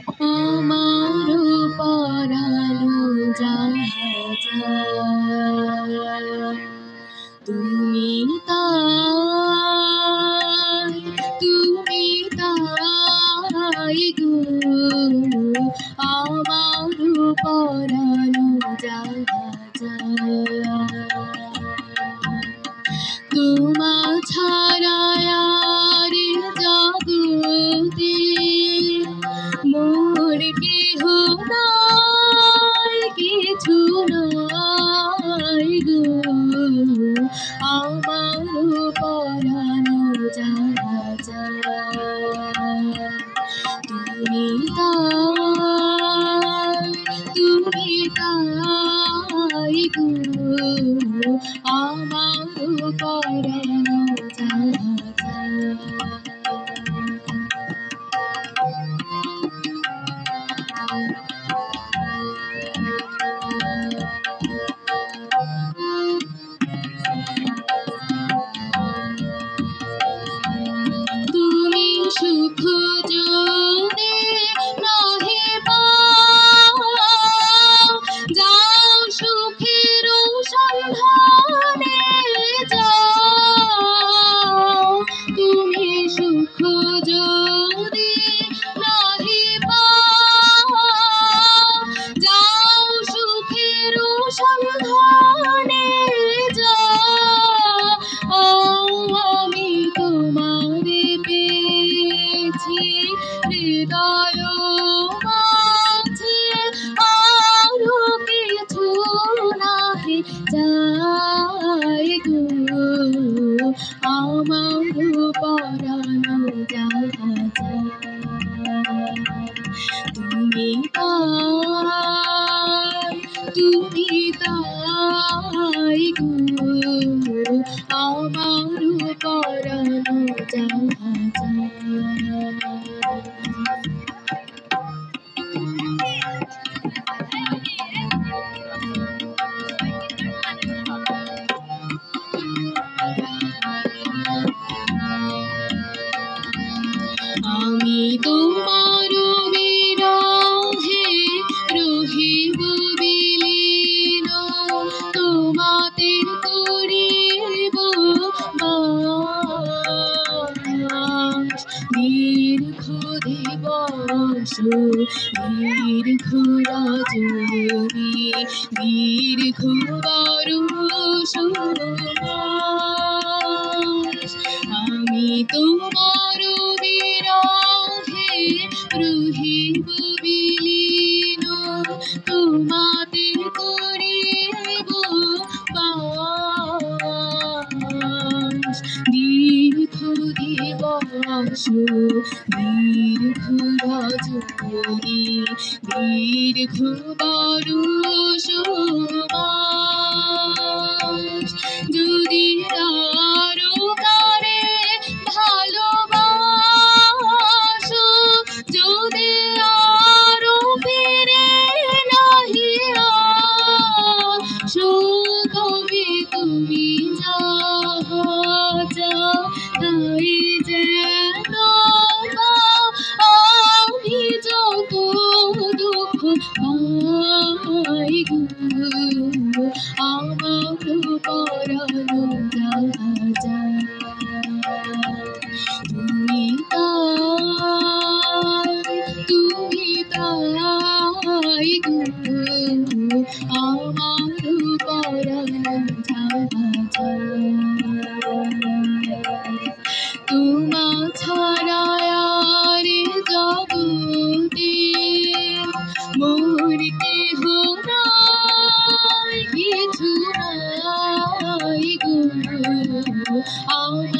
আমার পরানো জাহাজ তুমি তাই গো আমার পরানো জাহাজ তোমা ছাড়া আর জগতে মোর কেহ নাই, কিছু নাই গো আমার পরানো জাহাজ তুমি তাই গো আমার পরানো জাহাজ তুমি সুখ যদি নাহি পাও, যাও সুখের সন্ধানে যাও। তুমি সুখ যদি নাহি পাও, যাও সুখের সন্ধানে যাও। আমি তোমারে পেয়েছি হৃদয় মাঝে, আরো কিছু নাহি চাই গো আমার পরানো জাহাজ তুমি তাই গো আমার পরানো জাহাজ আমি তোমার বিরহে রহিব বিলীন, তোমাতে করিব বাস। দীর্ঘ দিবস দীর্ঘ রজনী, দীর্ঘ বরষ মাস। আমি তোমার বিরহে রহিব বিলীন, তোমাতে করিব বাস। দীর্ঘ দিবস দীর্ঘ রজনী, দীর্ঘ বরষ মাস। যদি আরো কারে ভালোবাসো, যদি আরো ফিরে নাহি আসো, তবে তুমি যাহা চাও তাই যেন পাও। আমি যত দুঃখ পাই গো আমার পরানো জাহাজ তুমি তাই গো আমার পরানো জাহাজ তোমা ছাড়া আর জগতে মোর কেহ নাই, কিছু নাই গো আমার